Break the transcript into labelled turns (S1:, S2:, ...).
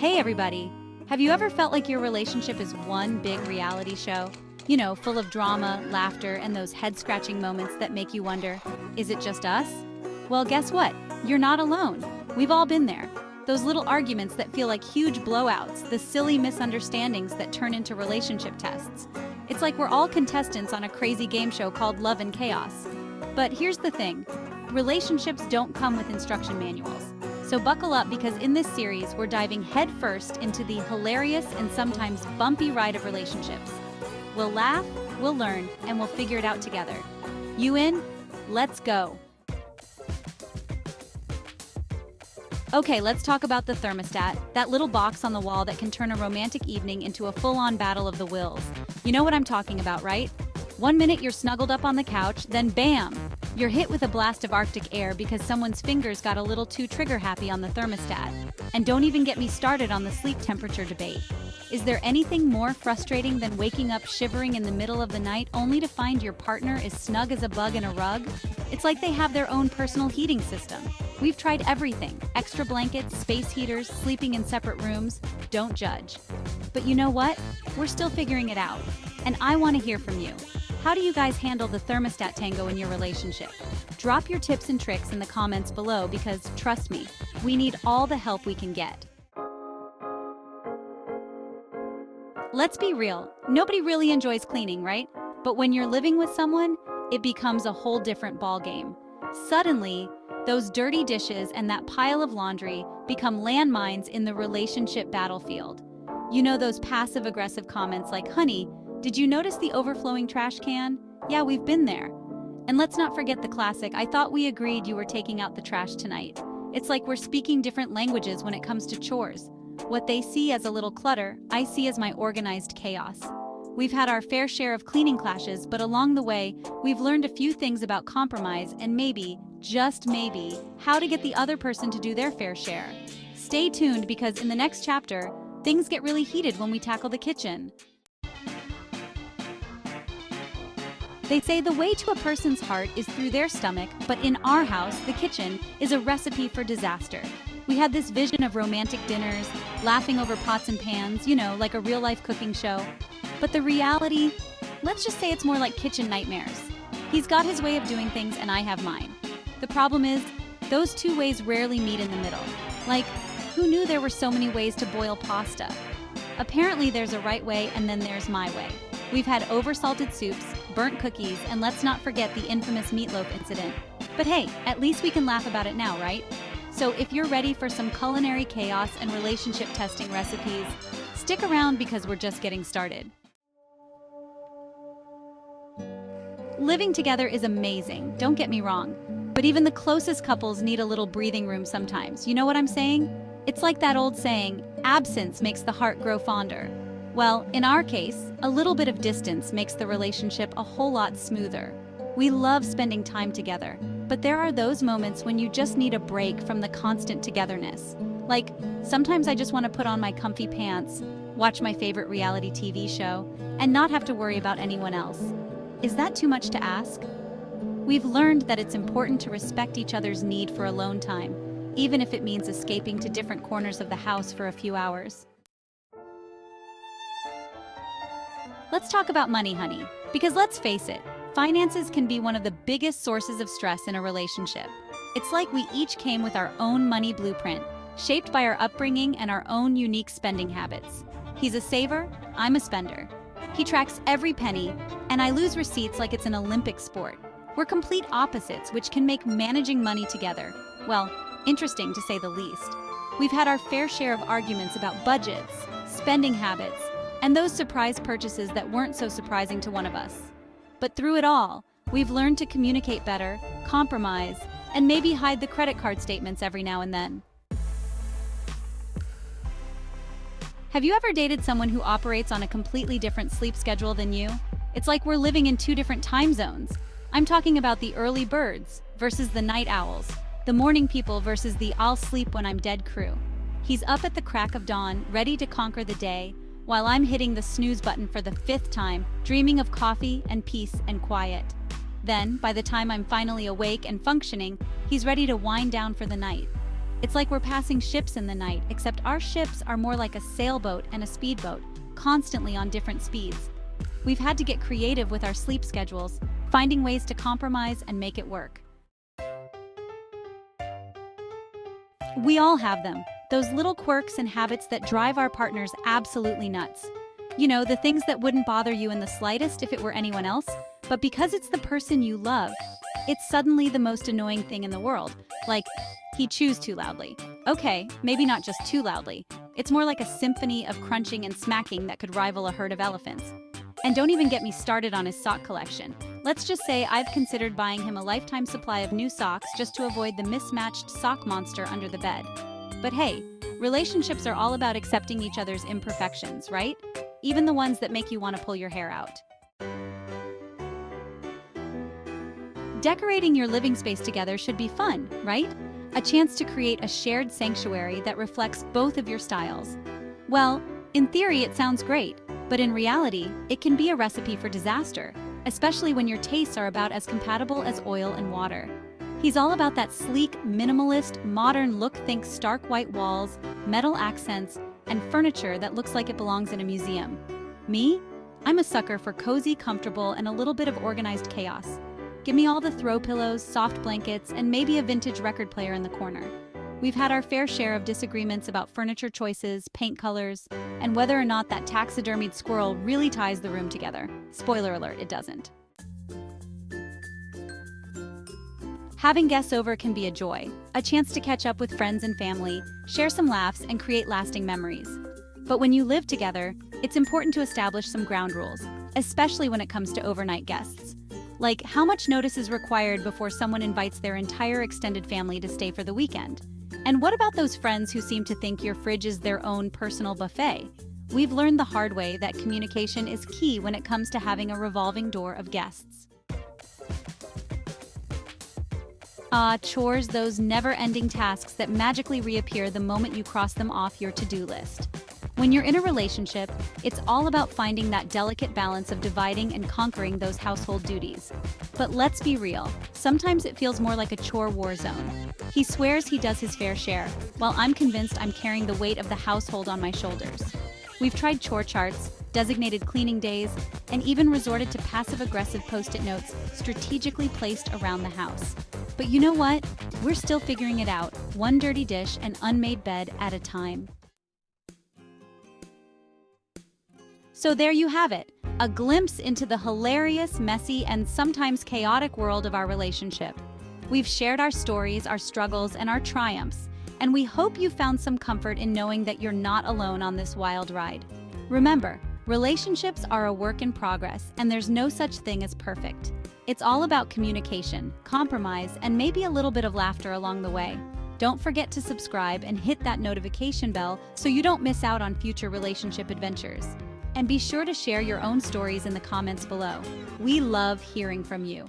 S1: Hey everybody! Have you ever felt like your relationship is one big reality show? You know, full of drama, laughter, and those head-scratching moments that make you wonder, is it just us? Well, guess what? You're not alone. We've all been there. Those little arguments that feel like huge blowouts, the silly misunderstandings that turn into relationship tests. It's like we're all contestants on a crazy game show called Love and Chaos. But here's the thing. Relationships don't come with instruction manuals. So buckle up because in this series, we're diving headfirst into the hilarious and sometimes bumpy ride of relationships. We'll laugh, we'll learn, and we'll figure it out together. You in? Let's go. Okay, let's talk about the thermostat, that little box on the wall that can turn a romantic evening into a full-on battle of the wills. You know what I'm talking about, right? 1 minute you're snuggled up on the couch, then bam! You're hit with a blast of Arctic air because someone's fingers got a little too trigger-happy on the thermostat. And don't even get me started on the sleep temperature debate. Is there anything more frustrating than waking up shivering in the middle of the night only to find your partner is snug as a bug in a rug? It's like they have their own personal heating system. We've tried everything: extra blankets, space heaters, sleeping in separate rooms. Don't judge. But you know what? We're still figuring it out. And I want to hear from you. How do you guys handle the thermostat tango in your relationship? Drop your tips and tricks in the comments below because, trust me, we need all the help we can get. Let's be real, nobody really enjoys cleaning, right? But when you're living with someone, it becomes a whole different ballgame. Suddenly, those dirty dishes and that pile of laundry become landmines in the relationship battlefield. You know those passive-aggressive comments like, "Honey, did you notice the overflowing trash can?" Yeah, we've been there. And let's not forget the classic, "I thought we agreed you were taking out the trash tonight." It's like we're speaking different languages when it comes to chores. What they see as a little clutter, I see as my organized chaos. We've had our fair share of cleaning clashes, but along the way, we've learned a few things about compromise and maybe, just maybe, how to get the other person to do their fair share. Stay tuned because in the next chapter, things get really heated when we tackle the kitchen. They say the way to a person's heart is through their stomach, but in our house, the kitchen is a recipe for disaster. We had this vision of romantic dinners, laughing over pots and pans, you know, like a real-life cooking show. But the reality, let's just say it's more like kitchen nightmares. He's got his way of doing things and I have mine. The problem is, those two ways rarely meet in the middle. Like, who knew there were so many ways to boil pasta? Apparently there's a right way and then there's my way. We've had oversalted soups, burnt cookies, and let's not forget the infamous meatloaf incident. But hey, at least we can laugh about it now, right? So if you're ready for some culinary chaos and relationship testing recipes, stick around because we're just getting started. Living together is amazing, don't get me wrong. But even the closest couples need a little breathing room sometimes. You know what I'm saying? It's like that old saying, absence makes the heart grow fonder. Well, in our case, a little bit of distance makes the relationship a whole lot smoother. We love spending time together, but there are those moments when you just need a break from the constant togetherness. Like, sometimes I just want to put on my comfy pants, watch my favorite reality TV show, and not have to worry about anyone else. Is that too much to ask? We've learned that it's important to respect each other's need for alone time, even if it means escaping to different corners of the house for a few hours. Let's talk about money, honey, because let's face it, finances can be one of the biggest sources of stress in a relationship. It's like we each came with our own money blueprint, shaped by our upbringing and our own unique spending habits. He's a saver, I'm a spender. He tracks every penny, and I lose receipts like it's an Olympic sport. We're complete opposites, which can make managing money together, well, interesting to say the least. We've had our fair share of arguments about budgets, spending habits, and those surprise purchases that weren't so surprising to one of us. But through it all, we've learned to communicate better, compromise, and maybe hide the credit card statements every now and then. Have you ever dated someone who operates on a completely different sleep schedule than you? It's like we're living in two different time zones. I'm talking about the early birds versus the night owls, the morning people versus the I'll sleep when I'm dead crew. He's up at the crack of dawn, ready to conquer the day, while I'm hitting the snooze button for the 5th time, dreaming of coffee and peace and quiet. Then, by the time I'm finally awake and functioning, he's ready to wind down for the night. It's like we're passing ships in the night, except our ships are more like a sailboat and a speedboat, constantly on different speeds. We've had to get creative with our sleep schedules, finding ways to compromise and make it work. We all have them, those little quirks and habits that drive our partners absolutely nuts. You know, the things that wouldn't bother you in the slightest if it were anyone else, but because it's the person you love, it's suddenly the most annoying thing in the world. Like, he chews too loudly. Okay, maybe not just too loudly. It's more like a symphony of crunching and smacking that could rival a herd of elephants. And don't even get me started on his sock collection. Let's just say I've considered buying him a lifetime supply of new socks just to avoid the mismatched sock monster under the bed. But hey, relationships are all about accepting each other's imperfections, right? Even the ones that make you want to pull your hair out. Decorating your living space together should be fun, right? A chance to create a shared sanctuary that reflects both of your styles. Well, in theory it sounds great, but in reality, it can be a recipe for disaster, especially when your tastes are about as compatible as oil and water. He's all about that sleek, minimalist, modern look. Think stark white walls, metal accents, and furniture that looks like it belongs in a museum. Me? I'm a sucker for cozy, comfortable, and a little bit of organized chaos. Give me all the throw pillows, soft blankets, and maybe a vintage record player in the corner. We've had our fair share of disagreements about furniture choices, paint colors, and whether or not that taxidermied squirrel really ties the room together. Spoiler alert, it doesn't. Having guests over can be a joy, a chance to catch up with friends and family, share some laughs, and create lasting memories. But when you live together, it's important to establish some ground rules, especially when it comes to overnight guests. Like, how much notice is required before someone invites their entire extended family to stay for the weekend? And what about those friends who seem to think your fridge is their own personal buffet? We've learned the hard way that communication is key when it comes to having a revolving door of guests. Chores, those never-ending tasks that magically reappear the moment you cross them off your to-do list. When you're in a relationship, it's all about finding that delicate balance of dividing and conquering those household duties. But let's be real, sometimes it feels more like a chore war zone. He swears he does his fair share, while I'm convinced I'm carrying the weight of the household on my shoulders. We've tried chore charts, designated cleaning days, and even resorted to passive-aggressive post-it notes strategically placed around the house. But you know what? We're still figuring it out, one dirty dish and unmade bed at a time. So there you have it, a glimpse into the hilarious, messy, and sometimes chaotic world of our relationship. We've shared our stories, our struggles, and our triumphs, and we hope you found some comfort in knowing that you're not alone on this wild ride. Remember, relationships are a work in progress, and there's no such thing as perfect. It's all about communication, compromise, and maybe a little bit of laughter along the way. Don't forget to subscribe and hit that notification bell so you don't miss out on future relationship adventures. And be sure to share your own stories in the comments below. We love hearing from you.